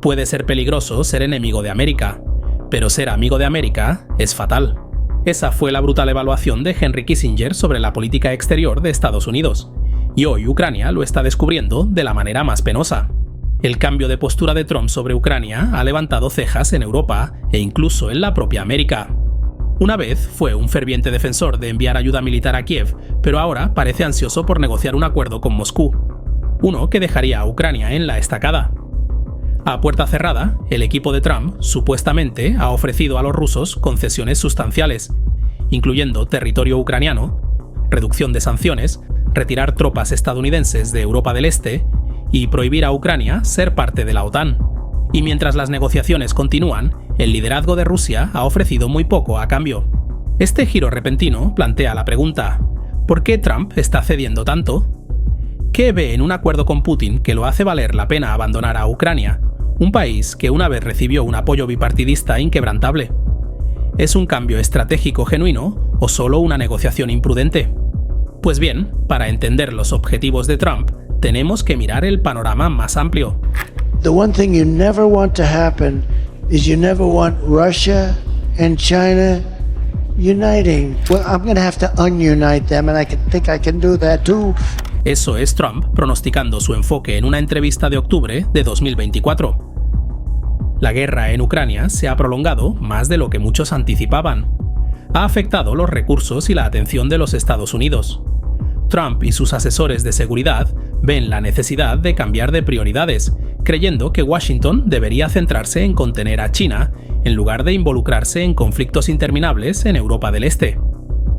Puede ser peligroso ser enemigo de América, pero ser amigo de América es fatal. Esa fue la brutal evaluación de Henry Kissinger sobre la política exterior de Estados Unidos, y hoy Ucrania lo está descubriendo de la manera más penosa. El cambio de postura de Trump sobre Ucrania ha levantado cejas en Europa e incluso en la propia América. Una vez fue un ferviente defensor de enviar ayuda militar a Kiev, pero ahora parece ansioso por negociar un acuerdo con Moscú, uno que dejaría a Ucrania en la estacada. A puerta cerrada, el equipo de Trump supuestamente ha ofrecido a los rusos concesiones sustanciales, incluyendo territorio ucraniano, reducción de sanciones, retirar tropas estadounidenses de Europa del Este y prohibir a Ucrania ser parte de la OTAN. Y mientras las negociaciones continúan, el liderazgo de Rusia ha ofrecido muy poco a cambio. Este giro repentino plantea la pregunta: ¿por qué Trump está cediendo tanto? ¿Qué ve en un acuerdo con Putin que lo hace valer la pena abandonar a Ucrania, un país que una vez recibió un apoyo bipartidista inquebrantable? ¿Es un cambio estratégico genuino o solo una negociación imprudente? Pues bien, para entender los objetivos de Trump, tenemos que mirar el panorama más amplio. The one thing you never want to happen is you never want Russia and China uniting. Well, I'm going to have to ununite them, and I think I can do that too. Eso es Trump pronosticando su enfoque en una entrevista de octubre de 2024. La guerra en Ucrania se ha prolongado más de lo que muchos anticipaban. Ha afectado los recursos y la atención de los Estados Unidos. Trump y sus asesores de seguridad ven la necesidad de cambiar de prioridades, creyendo que Washington debería centrarse en contener a China en lugar de involucrarse en conflictos interminables en Europa del Este.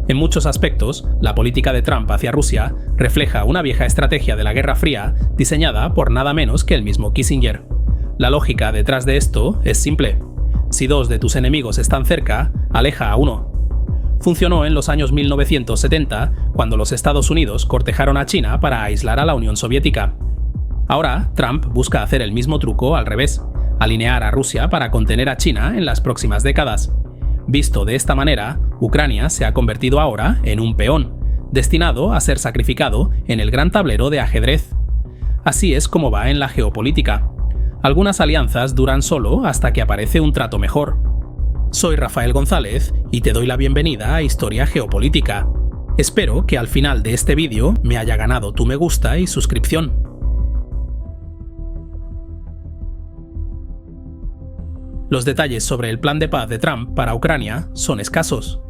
En muchos aspectos, la política de Trump hacia Rusia refleja una vieja estrategia de la Guerra Fría diseñada por nada menos que el mismo Kissinger. La lógica detrás de esto es simple: si dos de tus enemigos están cerca, aleja a uno. Funcionó en los años 1970, cuando los Estados Unidos cortejaron a China para aislar a la Unión Soviética. Ahora, Trump busca hacer el mismo truco al revés: alinear a Rusia para contener a China en las próximas décadas. Visto de esta manera, Ucrania se ha convertido ahora en un peón, destinado a ser sacrificado en el gran tablero de ajedrez. Así es como va en la geopolítica. Algunas alianzas duran solo hasta que aparece un trato mejor. Soy Rafael González y te doy la bienvenida a Historia Geopolítica. Espero que al final de este vídeo me haya ganado tu me gusta y suscripción. Los detalles sobre el plan de paz de Trump para Ucrania son escasos.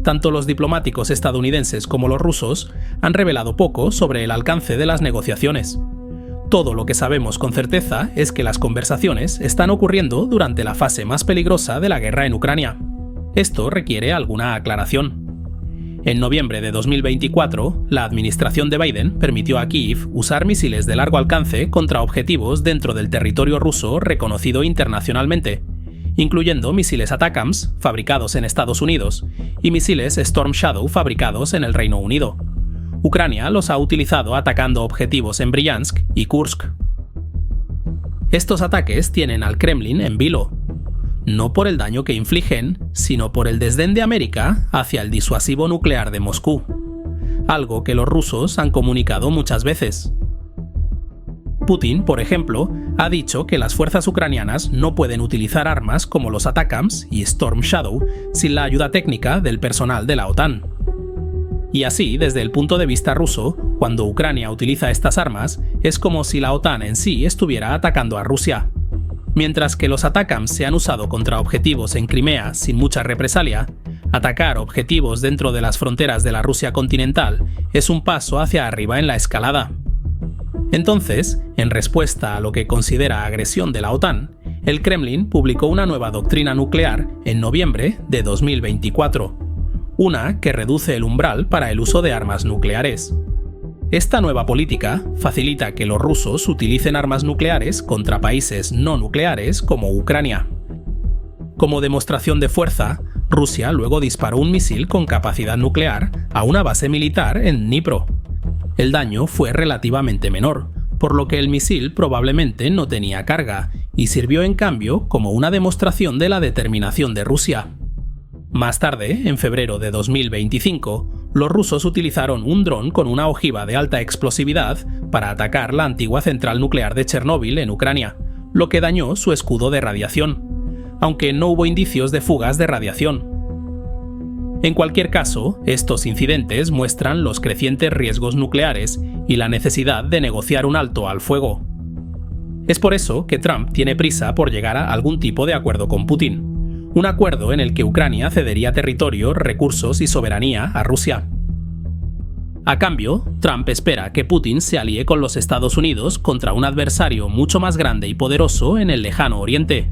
Tanto los diplomáticos estadounidenses como los rusos han revelado poco sobre el alcance de las negociaciones. Todo lo que sabemos con certeza es que las conversaciones están ocurriendo durante la fase más peligrosa de la guerra en Ucrania. Esto requiere alguna aclaración. En noviembre de 2024, la administración de Biden permitió a Kyiv usar misiles de largo alcance contra objetivos dentro del territorio ruso reconocido internacionalmente, incluyendo misiles ATACMS fabricados en Estados Unidos y misiles Storm Shadow fabricados en el Reino Unido. Ucrania los ha utilizado atacando objetivos en Bryansk y Kursk. Estos ataques tienen al Kremlin en vilo, no por el daño que infligen, sino por el desdén de América hacia el disuasivo nuclear de Moscú, algo que los rusos han comunicado muchas veces. Putin, por ejemplo, ha dicho que las fuerzas ucranianas no pueden utilizar armas como los ATACMS y Storm Shadow sin la ayuda técnica del personal de la OTAN. Y así, desde el punto de vista ruso, cuando Ucrania utiliza estas armas, es como si la OTAN en sí estuviera atacando a Rusia. Mientras que los ATACMS se han usado contra objetivos en Crimea sin mucha represalia, atacar objetivos dentro de las fronteras de la Rusia continental es un paso hacia arriba en la escalada. Entonces, en respuesta a lo que considera agresión de la OTAN, el Kremlin publicó una nueva doctrina nuclear en noviembre de 2024. Una que reduce el umbral para el uso de armas nucleares. Esta nueva política facilita que los rusos utilicen armas nucleares contra países no nucleares como Ucrania. Como demostración de fuerza, Rusia luego disparó un misil con capacidad nuclear a una base militar en Dnipro. El daño fue relativamente menor, por lo que el misil probablemente no tenía carga y sirvió en cambio como una demostración de la determinación de Rusia. Más tarde, en febrero de 2025, los rusos utilizaron un dron con una ojiva de alta explosividad para atacar la antigua central nuclear de Chernóbil en Ucrania, lo que dañó su escudo de radiación, aunque no hubo indicios de fugas de radiación. En cualquier caso, estos incidentes muestran los crecientes riesgos nucleares y la necesidad de negociar un alto al fuego. Es por eso que Trump tiene prisa por llegar a algún tipo de acuerdo con Putin, un acuerdo en el que Ucrania cedería territorio, recursos y soberanía a Rusia. A cambio, Trump espera que Putin se alíe con los Estados Unidos contra un adversario mucho más grande y poderoso en el lejano Oriente.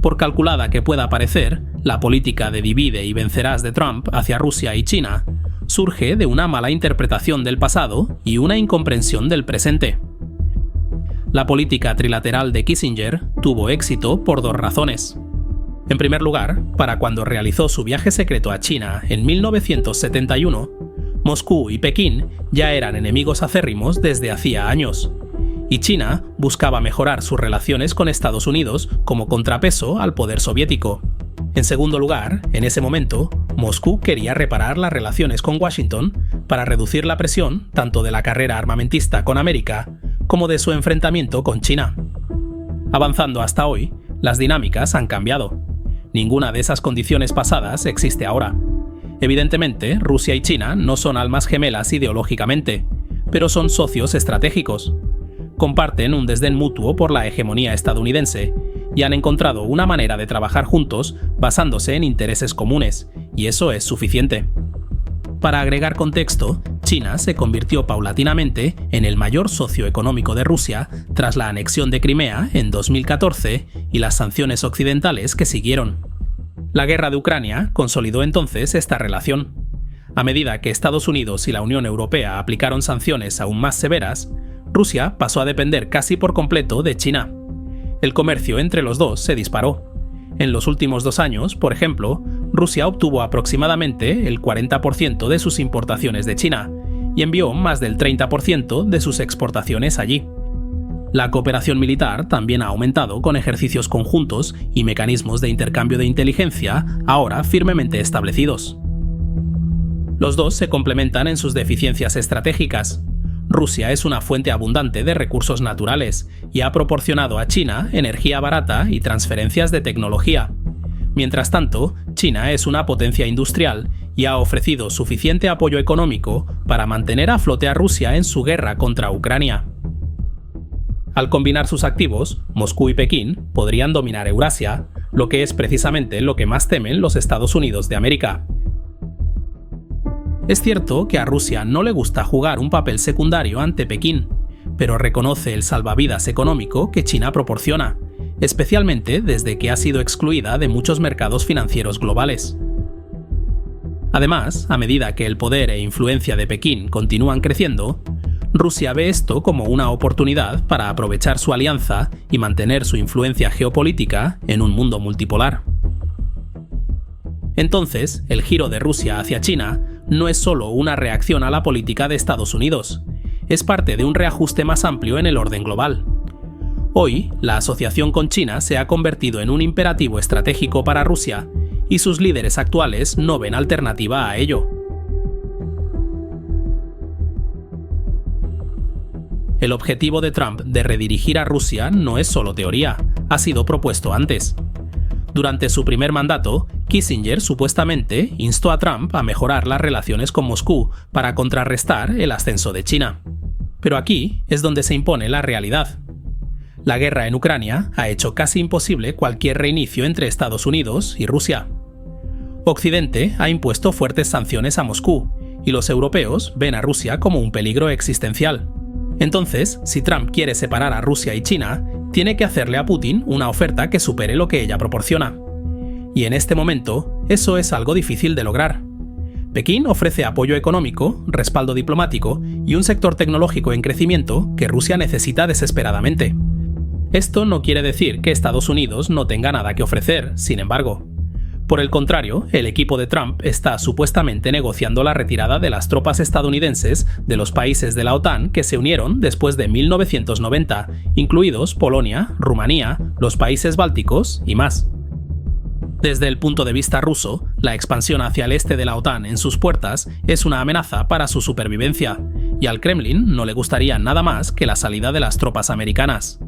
Por calculada que pueda parecer, la política de divide y vencerás de Trump hacia Rusia y China surge de una mala interpretación del pasado y una incomprensión del presente. La política trilateral de Kissinger tuvo éxito por dos razones. En primer lugar, para cuando realizó su viaje secreto a China en 1971, Moscú y Pekín ya eran enemigos acérrimos desde hacía años, y China buscaba mejorar sus relaciones con Estados Unidos como contrapeso al poder soviético. En segundo lugar, en ese momento, Moscú quería reparar las relaciones con Washington para reducir la presión tanto de la carrera armamentista con América como de su enfrentamiento con China. Avanzando hasta hoy, las dinámicas han cambiado. Ninguna de esas condiciones pasadas existe ahora. Evidentemente, Rusia y China no son almas gemelas ideológicamente, pero son socios estratégicos. Comparten un desdén mutuo por la hegemonía estadounidense y han encontrado una manera de trabajar juntos basándose en intereses comunes, y eso es suficiente. Para agregar contexto, China se convirtió paulatinamente en el mayor socio económico de Rusia tras la anexión de Crimea en 2014 y las sanciones occidentales que siguieron. La guerra de Ucrania consolidó entonces esta relación. A medida que Estados Unidos y la Unión Europea aplicaron sanciones aún más severas, Rusia pasó a depender casi por completo de China. El comercio entre los dos se disparó. En los últimos 2 años, por ejemplo, Rusia obtuvo aproximadamente el 40% de sus importaciones de China y envió más del 30% de sus exportaciones allí. La cooperación militar también ha aumentado con ejercicios conjuntos y mecanismos de intercambio de inteligencia ahora firmemente establecidos. Los dos se complementan en sus deficiencias estratégicas. Rusia es una fuente abundante de recursos naturales y ha proporcionado a China energía barata y transferencias de tecnología. Mientras tanto, China es una potencia industrial y ha ofrecido suficiente apoyo económico para mantener a flote a Rusia en su guerra contra Ucrania. Al combinar sus activos, Moscú y Pekín podrían dominar Eurasia, lo que es precisamente lo que más temen los Estados Unidos de América. Es cierto que a Rusia no le gusta jugar un papel secundario ante Pekín, pero reconoce el salvavidas económico que China proporciona, especialmente desde que ha sido excluida de muchos mercados financieros globales. Además, a medida que el poder e influencia de Pekín continúan creciendo, Rusia ve esto como una oportunidad para aprovechar su alianza y mantener su influencia geopolítica en un mundo multipolar. Entonces, el giro de Rusia hacia China no es solo una reacción a la política de Estados Unidos, es parte de un reajuste más amplio en el orden global. Hoy, la asociación con China se ha convertido en un imperativo estratégico para Rusia, y sus líderes actuales no ven alternativa a ello. El objetivo de Trump de redirigir a Rusia no es solo teoría, ha sido propuesto antes. Durante su primer mandato, Kissinger supuestamente instó a Trump a mejorar las relaciones con Moscú para contrarrestar el ascenso de China. Pero aquí es donde se impone la realidad. La guerra en Ucrania ha hecho casi imposible cualquier reinicio entre Estados Unidos y Rusia. Occidente ha impuesto fuertes sanciones a Moscú, y los europeos ven a Rusia como un peligro existencial. Entonces, si Trump quiere separar a Rusia y China, tiene que hacerle a Putin una oferta que supere lo que ella proporciona. Y en este momento, eso es algo difícil de lograr. Pekín ofrece apoyo económico, respaldo diplomático y un sector tecnológico en crecimiento que Rusia necesita desesperadamente. Esto no quiere decir que Estados Unidos no tenga nada que ofrecer, sin embargo. Por el contrario, el equipo de Trump está supuestamente negociando la retirada de las tropas estadounidenses de los países de la OTAN que se unieron después de 1990, incluidos Polonia, Rumanía, los países bálticos y más. Desde el punto de vista ruso, la expansión hacia el este de la OTAN en sus puertas es una amenaza para su supervivencia, y al Kremlin no le gustaría nada más que la salida de las tropas americanas.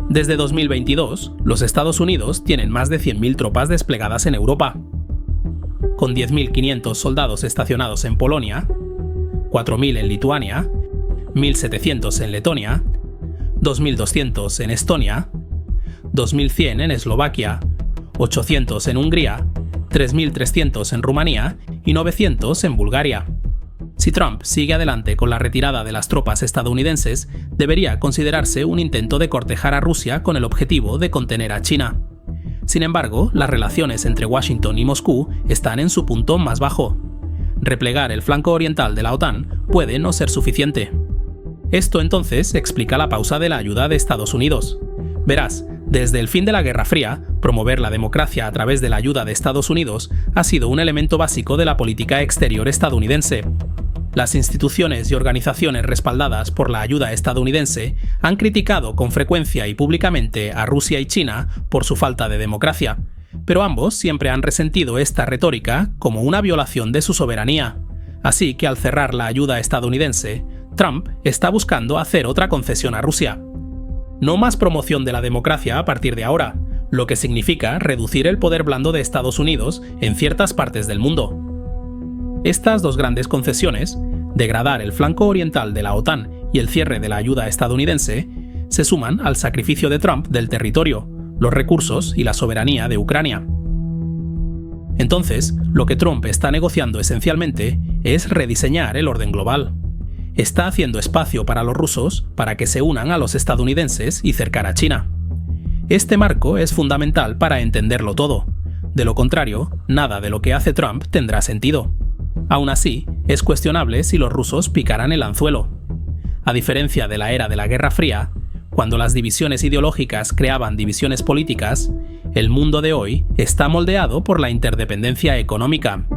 Desde 2022, los Estados Unidos tienen más de 100.000 tropas desplegadas en Europa, con 10.500 soldados estacionados en Polonia, 4.000 en Lituania, 1.700 en Letonia, 2.200 en Estonia, 2.100 en Eslovaquia, 800 en Hungría, 3.300 en Rumanía y 900 en Bulgaria. Si Trump sigue adelante con la retirada de las tropas estadounidenses, debería considerarse un intento de cortejar a Rusia con el objetivo de contener a China. Sin embargo, las relaciones entre Washington y Moscú están en su punto más bajo. Replegar el flanco oriental de la OTAN puede no ser suficiente. Esto entonces explica la pausa de la ayuda de Estados Unidos. Verás, desde el fin de la Guerra Fría, promover la democracia a través de la ayuda de Estados Unidos ha sido un elemento básico de la política exterior estadounidense. Las instituciones y organizaciones respaldadas por la ayuda estadounidense han criticado con frecuencia y públicamente a Rusia y China por su falta de democracia, pero ambos siempre han resentido esta retórica como una violación de su soberanía. Así que al cerrar la ayuda estadounidense, Trump está buscando hacer otra concesión a Rusia. No más promoción de la democracia a partir de ahora, lo que significa reducir el poder blando de Estados Unidos en ciertas partes del mundo. Estas dos grandes concesiones, degradar el flanco oriental de la OTAN y el cierre de la ayuda estadounidense, se suman al sacrificio de Trump del territorio, los recursos y la soberanía de Ucrania. Entonces, lo que Trump está negociando esencialmente es rediseñar el orden global. Está haciendo espacio para los rusos para que se unan a los estadounidenses y cercar a China. Este marco es fundamental para entenderlo todo. De lo contrario, nada de lo que hace Trump tendrá sentido. Aún así, es cuestionable si los rusos picarán el anzuelo. A diferencia de la era de la Guerra Fría, cuando las divisiones ideológicas creaban divisiones políticas, el mundo de hoy está moldeado por la interdependencia económica.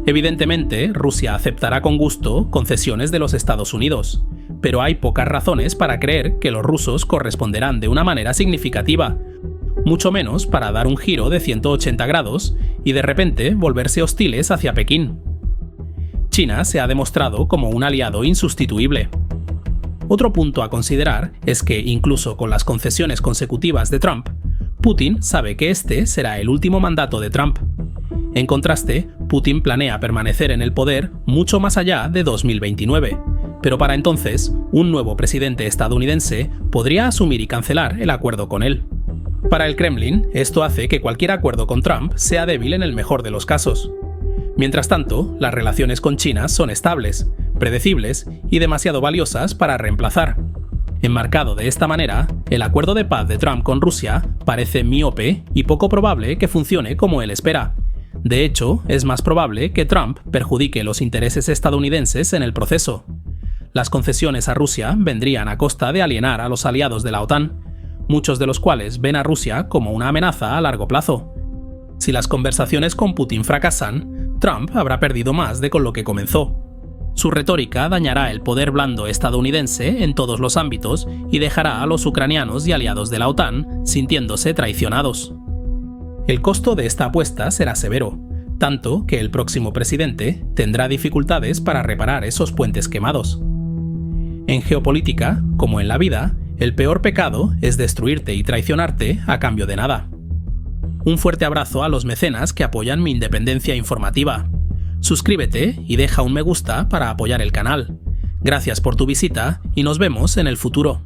Evidentemente, Rusia aceptará con gusto concesiones de los Estados Unidos, pero hay pocas razones para creer que los rusos corresponderán de una manera significativa, mucho menos para dar un giro de 180 grados y de repente volverse hostiles hacia Pekín. China se ha demostrado como un aliado insustituible. Otro punto a considerar es que, incluso con las concesiones consecutivas de Trump, Putin sabe que este será el último mandato de Trump. En contraste, Putin planea permanecer en el poder mucho más allá de 2029, pero para entonces, un nuevo presidente estadounidense podría asumir y cancelar el acuerdo con él. Para el Kremlin, esto hace que cualquier acuerdo con Trump sea débil en el mejor de los casos. Mientras tanto, las relaciones con China son estables, predecibles y demasiado valiosas para reemplazar. Enmarcado de esta manera, el acuerdo de paz de Trump con Rusia parece miope y poco probable que funcione como él espera. De hecho, es más probable que Trump perjudique los intereses estadounidenses en el proceso. Las concesiones a Rusia vendrían a costa de alienar a los aliados de la OTAN, muchos de los cuales ven a Rusia como una amenaza a largo plazo. Si las conversaciones con Putin fracasan, Trump habrá perdido más de con lo que comenzó. Su retórica dañará el poder blando estadounidense en todos los ámbitos y dejará a los ucranianos y aliados de la OTAN sintiéndose traicionados. El costo de esta apuesta será severo, tanto que el próximo presidente tendrá dificultades para reparar esos puentes quemados. En geopolítica, como en la vida, el peor pecado es destruirte y traicionarte a cambio de nada. Un fuerte abrazo a los mecenas que apoyan mi independencia informativa. Suscríbete y deja un me gusta para apoyar el canal. Gracias por tu visita y nos vemos en el futuro.